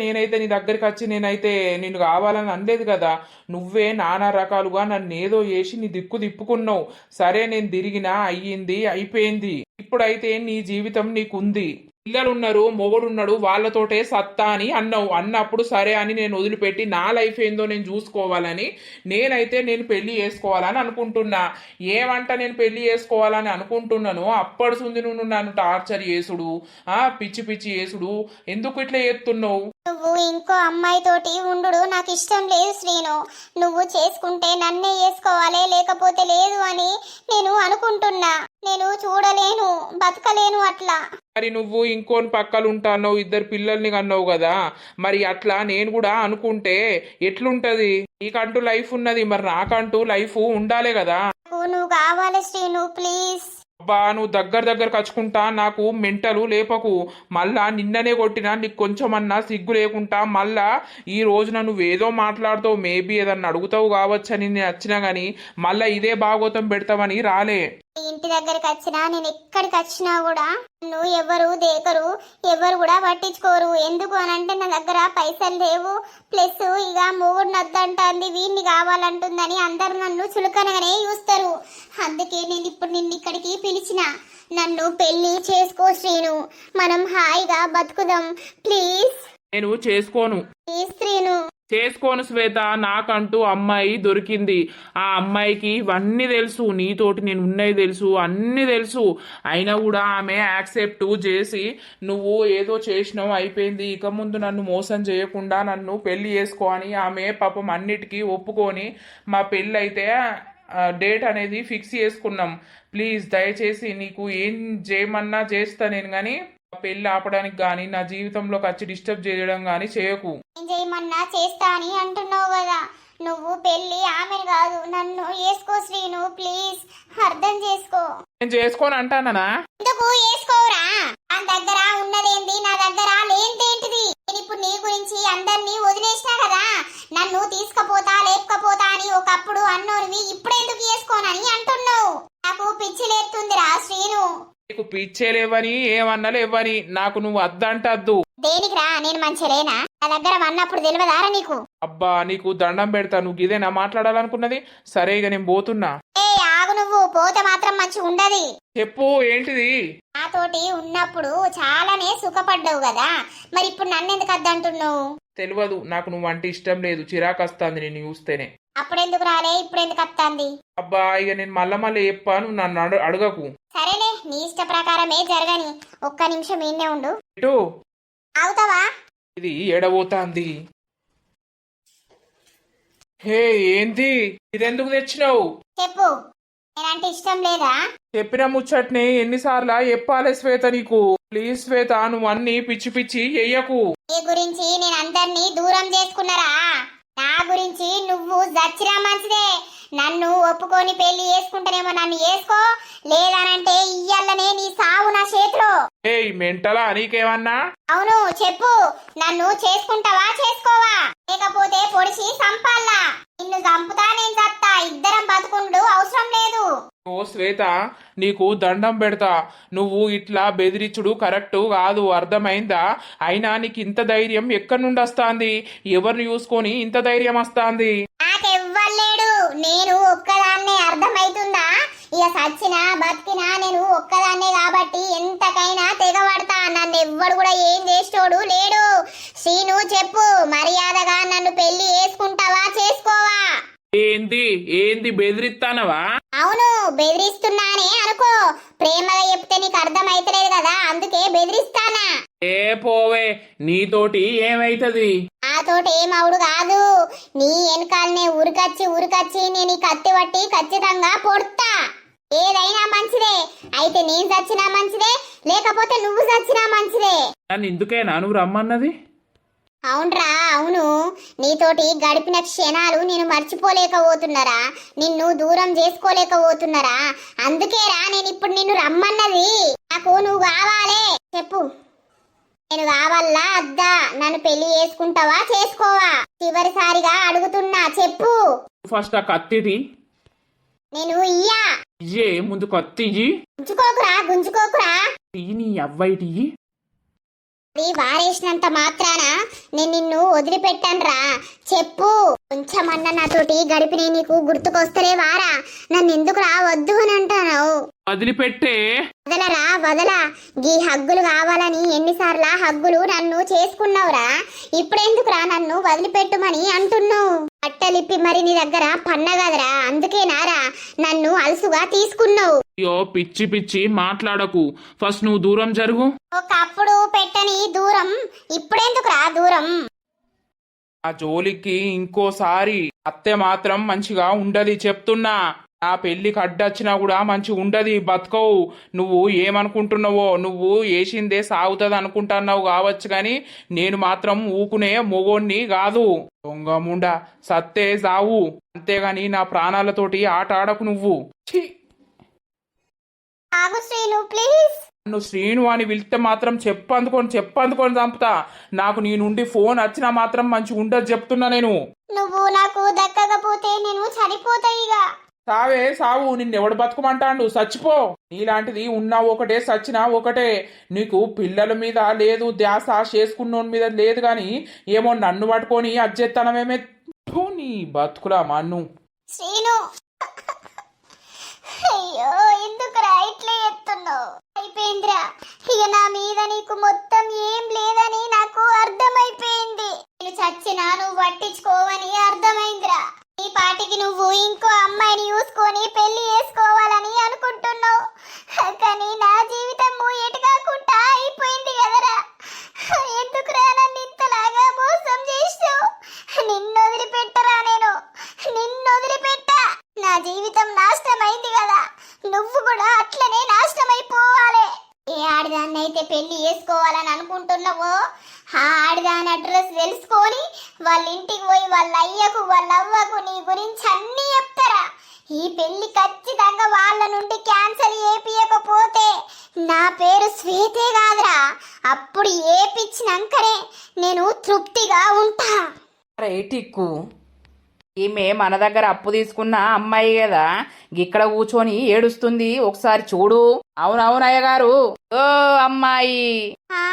నేనైతే నీ దగ్గరికి వచ్చి నేనైతే నిన్ను కావాలని అనలేదు కదా. నువ్వే నానా రకాలుగా నన్ను ఏదో చేసి నీ దిక్కు తిప్పుకున్నావు. సరే నేను తిరిగినా అయ్యింది అయిపోయింది. ఇప్పుడైతే నీ జీవితం నీకుంది, పిల్లలున్నారు, మొగుడున్నాడు, వాళ్ళతోటే సత్తా అని అన్నావు. అన్నప్పుడు సరే అని నేను వదిలిపెట్టి నా లైఫ్ ఏందో నేను చూసుకోవాలని నేను పెళ్లి చేసుకోవాలని అనుకుంటున్నా. ఏమంట నేను పెళ్లి చేసుకోవాలని అనుకుంటున్నాను అప్పటి నువ్వు నన్ను టార్చర్ చేసుడు, పిచ్చి చేసుడు, ఎందుకు ఇట్లా చేస్తున్నావు? నువ్వు ఇంకో అమ్మాయితోటి ఉండు నాకు ఇష్టం లేదు శ్రీను. నువ్వు చేసుకుంటే నన్నే చేసుకోవాలి లేకపోతే లేదు అని నేను అనుకుంటున్నా. నేను చూడలేను, బతకలేను అట్లా. మరి నువ్వు ఇంకోని పక్కలు ఉంటావు, ఇద్దరు పిల్లల్ని కన్నావు కదా, మరి అట్లా నేను కూడా అనుకుంటే ఎట్లుంటది? నీకంటూ లైఫ్ ఉన్నది, మరి నాకంటూ లైఫ్ ఉండాలి కదా. నువ్వు కావాలి శ్రీను ప్లీజ్. అబ్బా నువ్వు దగ్గర కచ్చుకుంటా, నాకు మెంటలు లేపకు. మళ్ళా నిన్ననే కొట్టినా నీకు కొంచెమన్నా సిగ్గు లేకుండా మళ్ళా ఈ రోజున నువ్వేదో మాట్లాడుతావు, మేబీ ఏదన్నా అడుగుతావు కావచ్చని నేను వచ్చినా గానీ మళ్ళా ఇదే భాగోతం పెడతావని రాలే. ఇంటి దగ్గరికి వచ్చినా నేను ఎక్కడికి వచ్చినా కూడా నువ్వు ఎవరు దేకరు, ఎవరు కూడా పట్టించుకోరు. ఎందుకు అని అంటే నా దగ్గర పైసలు లేవు, ప్లస్ ఇక మూడు నద్దంటుంది, వీడిని కావాలంటుందని అందరు నన్ను చులకనగానే చూస్తారు. అందుకే నేను ఇప్పుడు నిన్ను ఇక్కడికి పిలిచిన. నన్ను పెళ్లి చేసుకో శ్రీను, మనం హాయిగా బతుకుదాం ప్లీజ్. నేను చేసుకోను. ప్లీజ్ శ్రీను. చేసుకోను శ్వేత, నాకంటూ అమ్మాయి దొరికింది. ఆ అమ్మాయికి ఇవన్నీ తెలుసు, నీతోటి నేను ఉన్నది తెలుసు, అన్నీ తెలుసు. అయినా కూడా ఆమె యాక్సెప్ట్ చేసి నువ్వు ఏదో చేసినావు అయిపోయింది, ఇక ముందు నన్ను మోసం చేయకుండా నన్ను పెళ్లి చేసుకో అని ఆమె పాపం అన్నిటికీ ఒప్పుకొని మా పెళ్ళి అయితే డేట్ అనేది ఫిక్స్ చేసుకున్నాం. ప్లీజ్ దయచేసి నీకు ఏం చేయమన్నా చేస్తా నేను, కానీ పెళ్లి ఆపడానికి కానీ నా జీవితంలోకి వచ్చి డిస్టర్బ్ చేయడం కానీ చేయకు. ఏం చేయమన్నా చేస్తా అని అంటున్నావు కదా, నువ్వు పెళ్లి ఆమెను కాదు నన్ను చేసుకో శ్రీను ప్లీజ్, అర్థం చేసుకో. నేను చేసుకోని అంటానా? ఎందుకు చేసుకోరా? నా దగ్గర ఉన్నదేంది, నా దగ్గర లేనిదేంటిది? నేను ఇప్పుడు నీ గురించి అందరినీ వదిలేసినా కదా, నన్ను తీసుకపోతా లేకపోతా అని ఒకప్పుడు అన్నోనివి, ఇప్పుడెందుకు చేసుకోనని అంటున్నావు? నాకు పిచ్చి లేస్తుందిరా శ్రీను. నీకు పిచ్చేలేవని ఏమన్నా లేవని నాకు నువ్వు అద్దంటద్దు. దేనికిరా నేను మంచిలేనా? నా దగ్గర అన్నప్పుడు తెలియదారా నీకు? అబ్బా నీకు దండం పెడతా, నువ్వు ఇదేనా మాట్లాడాలనుకున్నది? సరే ఇక నేను పోతున్నా. ఏ ఆగు, నువ్వు పోతే మాత్రం మంచి ఉండది. చెప్పు ఏంటిది? నాతోటి ఉన్నప్పుడు చాలానే సుఖపడ్డావు కదా, మరి ఇప్పుడు నన్ను ఎందుకు అద్దంటున్నావు? తెలియదు, నాకు నువ్వు అంటే ఇష్టం లేదు, చిరాకు వస్తుంది నేను చూస్తేనే. అప్పుడెందుకు రాలే, ఇప్పుడు ఎందుకు అత్తాంది? అబ్బా ఇక నేను మళ్ళీ చెప్పాను, నన్ను అడగకు. సరేలే, నీ ఇష్ట ప్రకారమే జరగని. ఒక్క నిమిషం ఈయనే ఉండు. ఇటు అవుతావా? ఇది ఎడబోతాంది. హే ఏంది ఇదెందుకు తెచ్చినావు? చెప్పు, నేనంటే ఇష్టం లేదా? చెప్పిన ముచ్చట్ని ఎన్నిసార్లు చెప్పాలి శ్వేత నీకు? ప్లీజ్ శ్వేత, నువ్వు అన్ని పిచ్చి పిచ్చి చెయ్యకు. నీ గురించి నేను అందరినీ దూరం చేసుకున్నారా? నా గురించి నువ్వు చచ్చినా మంచిదే. నన్ను ఒప్పుకొని పెళ్లి చేసుకుంటానేమో నన్ను చేసుకో, లేదనంటే ఇయ్యాలనే నీ సావు నా చేతిలో. ఏయ్ మెంటలా నీకేమన్నా? అవును చెప్పు, నన్ను చేసుకుంటావా చేసుకోవా? లేకపోతే పొడిచి సంపాలా? నిన్ను చంపుతా, నేను చత్తా, ఇద్దరం బతుకుండు అవసరం లేదు. ఓ శ్వేత, నీకు దండం పెడతా, నువ్వు ఇట్లా బెదిరించుడు కరెక్ట్ కాదు, అర్థమైందా? అయినా నీకు ఇంత ధైర్యం ఎక్కడి నుండి వస్తాంది? ఎవరిని చూసుకొని ఇంత ధైర్యం వస్తాంది? నాకెవ్వలేడు, నేను ఒక్కదాన్నే, అర్థమైతుందా? ఇక సచ్చినా బతికినా నేను ఒక్కదాన్నే కాబట్టి ఎంతకైనా తెగబడతా. నన్ను ఎవ్వడు కూడా ఏం చేసేటోడు లేడు. శ్రీను చెప్పు, మర్యాదగా నన్ను పెళ్లి చేసుకుంటావా చేసుకోవా? ఏంది ఏంది బెదిరిస్తానవా? అవును బెదిరిస్తున్నానే అనుకో. ప్రేమగా చెప్తే నీకు అర్థమైతలేదు కదా, అందుకే బెదిరిస్తానా. ఏ పోవే, నీతోటి ఏమైతది? నాతోటి ఏమవుడు కాదు, నీ వెనకాలనే ఉరికచ్చి నేను ఈ కత్తి పట్టి ఖచ్చితంగా పొడుతా. ఏదైనా మంచిదే, అయితే నేను చచ్చినా మంచిదే, లేకపోతే నువ్వు చచ్చినా మంచిదే. నన్ను ఇందుకేనా నువ్వు రమ్మన్నది? అవునరా అవును, నీతోటి గడిపిన క్షణాలు నేను మర్చిపోలేకపోతున్నారా, నిన్ను దూరం చేసుకోలేకపోతున్నారా, అందుకేరా నేను ఇప్పుడు నిన్ను రమ్మన్నది. నాకు నువ్వు కావాలే, చెప్పు నేను కావాలా అద్దా? నన్ను పెళ్లి చేసుకుంటావా చేసుకోవా? చివరిసారిగా అడుగుతున్నా, చెప్పు. ఫస్ట్ ఆ కత్తిది. నేను ఇయ్యా. ఇయ్యే ముందు కత్తి ఇయ్యి. గుంజుకోకురా. నీ అవ్వైటి అది వారేసినంత మాత్రాన నేను నిన్ను వదిలిపెట్టానురా, చెప్పు. కొంచెమన్నా నాతోటి గడిపిన నీకు గుర్తుకొస్తలే వారా? నన్ను ఎందుకు వద్దు అని అంటావు? వదిలిపెట్టే. వదలా. గీ హగ్గులు కావాలని ఎన్నిసార్లు హగ్గులు నన్ను చేసుకున్నావురా, ఇప్పుడెందుకురా నన్ను వదిలిపెట్టుమని అంటున్నావు? బట్టలిప్పి మరి నీ దగ్గర పన్నగదరా, అందుకేనారా నన్ను అలసుగా తీసుకున్నావు? అయ్యో పిచ్చి పిచ్చి మాట్లాడకు, ఫస్ట్ నువ్వు దూరం జరుగు. ఒకప్పుడు పెట్టని దూరం ఇప్పుడెందుకురా దూరం? ఆ జోలికి ఇంకోసారి అత్తే మాత్రం మంచిగా ఉండది చెప్తున్నా. ఆ పెళ్లికి అడ్డొచ్చినా కూడా మంచి ఉండది, బతకవు. నువ్వు ఏమనుకుంటున్నావో, నువ్వు వేసిందే సాగుతుంది అనుకుంటున్నావు కావచ్చు, కానీ నేను మాత్రం ఊకునే మొగోణ్ణి కాదు. దొంగ ముండ, సత్తే సావు, అంతేగాని నా ప్రాణాలతోటి ఆట ఆడకు నువ్వు. ప్లీజ్. నువ్వు శ్రీను అని పిలిస్తే మాత్రం చెప్పందుకొని చంపుతా. నాకు నీ నుండి ఫోన్ వచ్చినా మాత్రం మంచి ఉండదు చెప్తున్నా నేను. నువ్వు నాకు దక్కకపోతే నేను చనిపోతా. ఇక సావు, నిన్నెవడు బతుకమంటాడు? చచ్చిపో. నీలాంటిది ఉన్నా ఒకటే, సచ్చినా ఒకటే. నీకు పిల్లల మీద లేదు ధ్యాస, చేసుకున్నోని మీద లేదు, గాని ఏమో నన్ను పట్టుకొని అజ్జెత్తనమేమే. నీ బతుకులా మన్ను. శ్రీను, అయ్యో ఎందుకురా ఇట్లా ఎత్తున్నావు? అయిపోయిందిరా, ఇక నా మీద నీకు మొత్తం ఏం లేదని నాకు అర్థమైపోయింది. నేను చచ్చినా నువ్వు పట్టించుకోవని అర్థమైందిరా. ఈ పాటికి నువ్వు ఇంకో అమ్మాయిని చూసుకొని పెళ్లి చేసుకోవాలని అనుకుంటున్నావు, కానీ నా జీవితం ఎటు కాకుండా అయిపోయింది కదరా. ఎందుకురా నన్ను ఇంతలాగా మోసం చేసావు? నిన్ను వదిలిపెట్టరా, నిన్ను వదిలిపెట్టా. నా జీవితం నాశనమైంది కదా, నువ్వు కూడా అట్లనే నాశనమైపోవాలి. ఏ ఆడదాన్ని అయితే పెళ్లి చేసుకోవాలని అనుకుంటున్నావో ఆ ఆడదాని అడ్రస్ తెలుసుకొని వాళ్ళ ఇంటికి పోయి వాళ్ళ అయ్యకు వాళ్ళ అవ్వకు నీ గురించి అన్నీ చెప్తారా. ఈ పెళ్లి ఖచ్చితంగా వాళ్ళ నుండి క్యాన్సల్ చేపియకపోతే నా పేరు శ్వేతే కాదురా. అప్పుడు ఏపిచ్చినాకనే నేను తృప్తిగా ఉంటా. రేటిక్కు ఈమె మన దగ్గర అప్పు తీసుకున్న అమ్మాయి కదా, ఇక్కడ కూర్చొని ఏడుస్తుంది, ఒకసారి చూడు. అవునవును అయ్యగారు. ఓ అమ్మాయి, ఆ,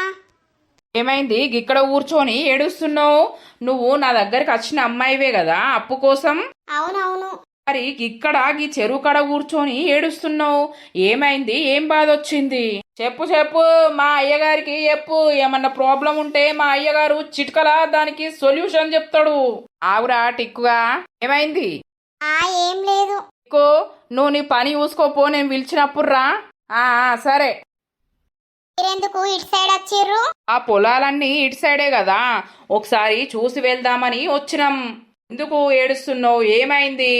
ఏమైంది ఇక్కడ కూర్చొని ఏడుస్తున్నావు? నువ్వు నా దగ్గరికి వచ్చిన అమ్మాయివే కదా అప్పు కోసం. అవునవును. మరి ఇక్కడ ఈ చెరువు కడ కూర్చొని ఏడుస్తున్నావు, ఏమైంది? ఏం బాధ వచ్చింది? చెప్పు చెప్పు, మా అయ్యగారికి చెప్పు. ఏమన్నా ప్రాబ్లం ఉంటే మా అయ్యగారు చిట్కలా దానికి సొల్యూషన్ చెప్తాడు. ఆవురా టిక్కుగా, ఏమైంది? ఆ ఏం లేదు. టిక్కు, నువ్వు నీ పని చూసుకోపో, నేను పిలిచినప్పుడు రా. సరే. మీరెందుకు ఇటు సైడ్ వచ్చిర్రు? ఆ పొలాలన్నీ ఇటు సైడే కదా, ఒకసారి చూసి వెళ్దామని వచ్చినాం. ఎందుకు ఏడుస్తున్నావు? ఏమైంది?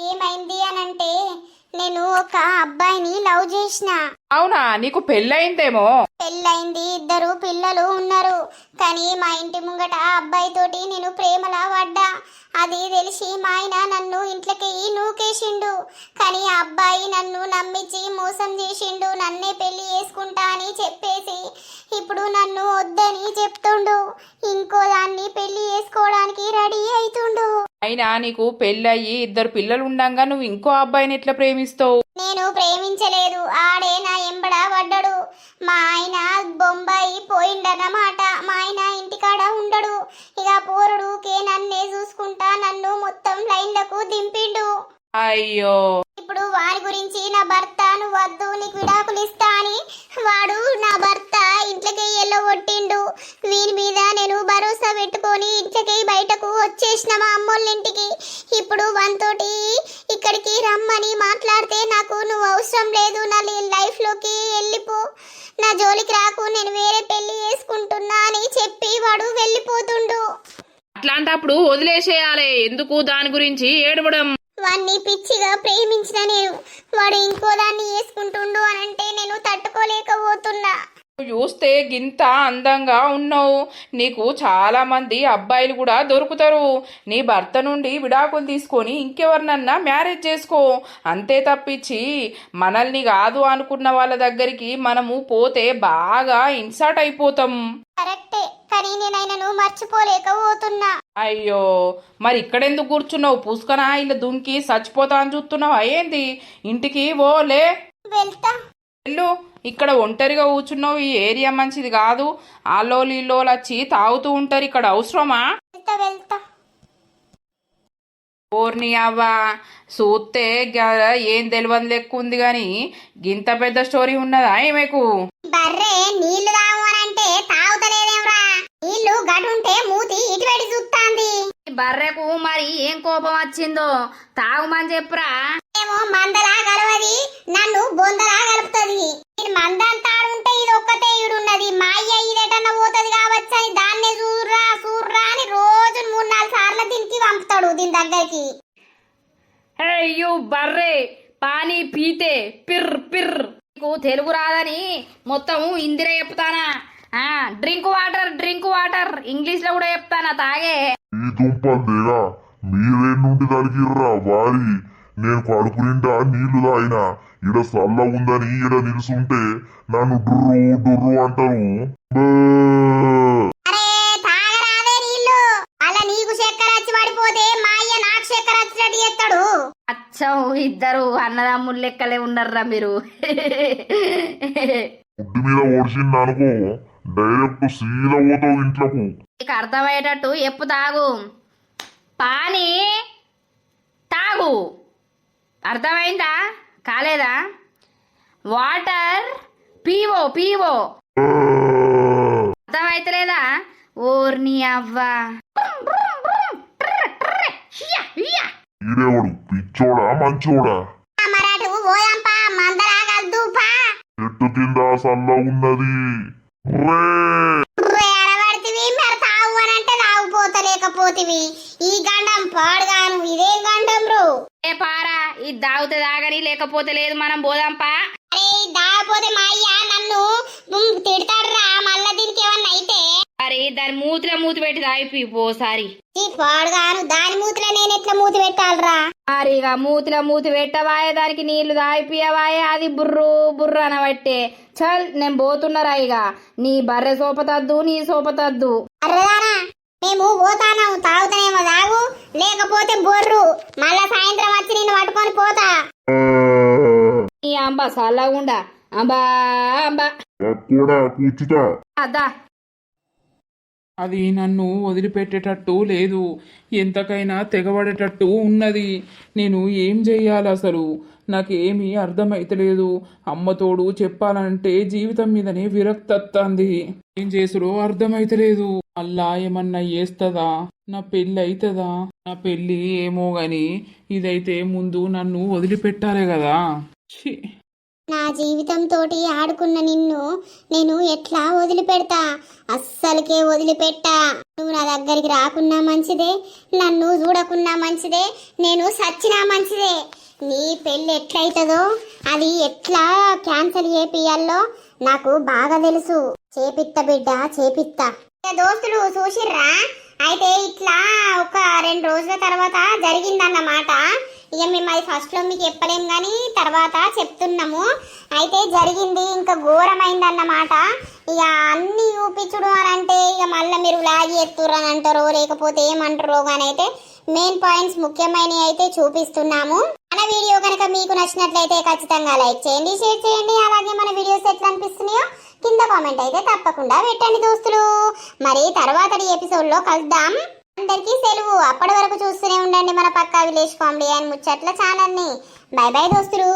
ఏమైంది అనంటే నేను ఒక అబ్బాయిని లవ్ చేసిన. అవునా, నీకు పెళ్ళయిందేమో. పెళ్ళైంది, 2 పిల్లలు ఉన్నారు. కానీ మా ఇంటి ముంగట ఆ అబ్బాయితోటి నేను ప్రేమలా పడ్డా. అది తెలిసి మా ఆయన నన్ను ఇంట్లోకి నూకేసిండు. కానీ ఆ అబ్బాయి నన్ను నమ్మించి మోసం చేసిండు. నన్నే పెళ్లి చేసుకుంటా అని చెప్పేసి ఇప్పుడు నన్ను వద్దని చెప్తుండు. ఇంకో దాన్ని పెళ్లి చేసుకోవడానికి రెడీ అవుతుండు. అయినా నీకు పెళ్ళయి 2 పిల్లలు ఉండంగా నువ్వు ఇంకో అబ్బాయిని ఎట్లా ప్రేమిస్తావు? నేను ప్రేమించలేదు, ఆడే నా ఎంబడ పడ్డాడు. మా ఆయన బొంబాయి పోయిండన్నమాట. మా ఆయన ఇంటికాడ ఉండడు. ఇక పోరుడుకే నన్నే చూసుకుంటా నన్ను మొత్తం లైన్లకు దింపిండు. అయ్యో, ఇప్పుడు వారి గురించి నా భర్త నువ్వు వద్దు, నీకు విడాకులు ఇస్తా అని వాడు నా భర్త ఇంట్లోకి ఎల్లగొట్టిండు. వీని మీద నేను భరోసా పెట్టుకొని ఇంట్లోకి బయటకు వచ్చేసిన మా అమ్మోళ్ళ ఇంటికి. ఇప్పుడు వానితోటి ఇక్కడికి రమ్మని మాట్లాడితే నాకు నువ్వు అవసరం లేదు, నా లైఫ్ లోకి వెళ్ళిపో, నా జోలికి రాకు, నేను వేరే పెళ్లి చేసుకుంటున్నా అని చెప్పి వాడు వెళ్ళిపోతుండు. అట్లాంటప్పుడు వదిలేసేయాలి, ఎందుకు దాని గురించి ఏడవడం? వాడిని పిచ్చిగా ప్రేమించిన నేను, వాడు ఇంకో దాన్ని వేసుకుంటుండు అనంటే నేను తట్టుకోలేకపోతున్నా. నువ్వు చూస్తే గింత అందంగా ఉన్నావు, నీకు చాలా మంది అబ్బాయిలు కూడా దొరుకుతారు. నీ భర్త నుండి విడాకులు తీసుకొని ఇంకెవరినన్నా మ్యారేజ్ చేసుకో. అంతే తప్పించి మనల్ని కాదు అనుకున్న వాళ్ళ దగ్గరికి మనము పోతే బాగా ఇన్సర్ట్ అయిపోతాం. కరెక్టే, కానీ నేను ఆయనను మర్చిపోలేకపోతున్నా. అయ్యో, మరి ఇక్కడెందుకు కూర్చున్నావు? పూసుకనా ఇలా దుంకి చచ్చిపోతా అని చూస్తున్నావు ఏంది? ఇంటికి ఓలే, వెళ్తా. వెళ్ళు. ఇక్కడ ఒంటరిగా కూర్చున్నావు, ఈ ఏరియా మంచిది కాదు. ఆలోలు ఇల్లోలు వచ్చి తాగుతూ ఉంటారు, ఇక్కడ అవసరమా? వెళ్తా. ఓర్ని అవ్వా, చూస్తే ఏం తెలియని లెక్క ఉంది గాని గింత పెద్ద స్టోరీ ఉన్నదా ఏమేకు? బర్రే నీళ్లు తాగమనంటే తాగుతలేదేమ్రా? నీళ్లు గడుంటే మూతి ఇటువైపు చూస్తాంది. బర్రెకు మరి ఏం కోపం వచ్చిందో తాగుమని చెప్పురా. ఏమో మందలా గలవది, నన్ను బొందలా కలుపుతుంది. నేను మందంతా ఉంటే ఇది ఒక్కతే ఈడున్నది. మా అయ్య ఇదేటన్నా పోతుంది కావచ్చు అని దాన్నే చూర్రా చూర్రా అని రోజు 3-4 సార్లు దీనికి పంపుతాడు దీని దగ్గరికి. హే యు బర్రే, పానీ పీతే పిర్ పిర్. నీకు తెలుగు రాదని మొత్తం హిందీలో చెప్తానా? డ్రింక్ వాటర్ ఇంగ్లీష్ లో కూడా చెప్తానా, తాగే. ఈ దుంపందేగా మీరే నుండి తలిగిర్రా వారి, నేను కడుపు నిండా నీళ్లు తాగినా. ఇడ సల్ల ఉందని ఇడ నిలుసుంటే నన్ను డుర్రు డుర్రు అంటారు. బే. అరే తాగరాదే నీళ్లు, అలా నీకు చక్కెర వచ్చి పడిపోతే మా అయ్య నాకు చక్కెర వచ్చినట్టు చేస్తాడు. అచ్చం ఇద్దరు అన్నదమ్ములు లెక్కలే ఉన్నారా మీరు. గుడ్డి మీద ఓడిసింది అనుకో, డైరెక్ట్ సీదా పోతావు ఇంట్లోకు. నీకు అర్థమయ్యేటట్టు ఎప్పు తాగు, పానీ తాగు. అర్థమైందా? కాలేదా? వాటర్ పీవో పీవో. అర్థమైతలేదా? ఓర్ని అవ్వా. ఈడేవాడు పిచ్చోడా మంచోడా? మరాటు పోయాంపా, మందలా కద్దుపా. చెట్టు కింద సల్ల ఉన్నది. ఎరబడితివి మరి తాగు అనంటే తాగుపోతలేకపోతివి. ఈ గండం పాడుగాను, ఇదే గండం రో. ఏ పారా, ఇది తాగుతే తాగని, లేకపోతే లేదు, మనం పోదాంపా. అరే దాకపోతే మా అయ్య నన్ను తిడతాడురా మళ్ళా దీనికి ఏమన్నా అయితే. మరి దాని మూతి పెట్టి తాగిపి పోసారి. ఈ పాడుగాను దాని మూతిలో నేను ఎట్లా మూతి పెట్టాలరా? మరి ఇక మూతి పెట్టవాయే, దానికి నీళ్లు తాగిపియవాయే, అది బుర్రు బుర్రు అనబట్టే. చల్ నేను పోతున్నారా, ఇక నీ బర్రె సోపతద్దు, నీ సోపతద్దు. అర్రదానా మేము పోతానాము, తాగుతానేమో తాగు, లేకపోతే బొర్రు మరి పోతా. ఈ అంబా సల్లగుండా అంబా అంబా కూడా కూర్చుతా. అదా అది నన్ను వదిలిపెట్టేటట్టు లేదు, ఎంతకైనా తెగబడేటట్టు ఉన్నది. నేను ఏం చెయ్యాలి అసలు? నాకేమీ అర్థమైతలేదు. అమ్మతోడు చెప్పాలంటే జీవితం మీదనే విరక్తి వస్తుంది. ఏం చేసుడో అర్థమైతలేదు. అల్లా ఏమన్నా చేస్తుందా? నా పెళ్ళి అవుతుందా? నా పెళ్ళి ఏమో గాని ఇదైతే ముందు నన్ను వదిలిపెట్టాలి కదా. ఛీ. నా జీవితం తోటి ఆడుకున్న నిన్ను నేను ఎట్లా వదిలిపెడతా? అస్సలకే వదిలిపెట్టా. నువ్వు నా దగ్గరికి రాకున్నా మంచిదే, నన్ను చూడకున్నా మంచిదే, నేను సచ్చినా మంచిదే. నీ పెళ్ళి ఎట్లయితుందో, అది ఎట్లా క్యాన్సిల్ చేపియాలో నాకు బాగా తెలుసు. చేపిత్త బిడ్డ, చేపిత్తా. దోస్తులు చూసిర్రా? అయితే ఇట్లా ఒక 2 రోజుల తర్వాత జరిగిందన్నమాట. ఇక మేము అది ఫస్ట్ లో మీకు చెప్పలేం కానీ తర్వాత చెప్తున్నాము. అయితే జరిగింది, ఇంకా ఘోరమైందన్నమాట. ఇక అన్ని చూపించుడు అని అంటే ఇక మళ్ళీ మీరు లాగి ఎత్తురు అని అంటారో లేకపోతే ఏమంటారో కానీ అయితే మెయిన్ పాయింట్స్ ముఖ్యమైనవి అయితే చూపిస్తున్నాము. మన వీడియో కనుక మీకు నచ్చినట్లయితే ఖచ్చితంగా లైక్ చేయండి, షేర్ చేయండి. అలాగే మన వీడియోస్ ఎట్లా అనిపిస్తున్నాయో కింద కామెంట్ అయితే తప్పకుండా పెట్టండి దోస్తులు. మరి తర్వాతటి ఎపిసోడ్ లో కలుద్దాం. అందరికీ సెలవు. అప్పటి వరకు చూస్తూనే ఉండండి మన పక్కా విలేజ్ కామెడీ అండ్ ముచ్చట్ల ఛానల్ ని. బై బై దోస్తులు.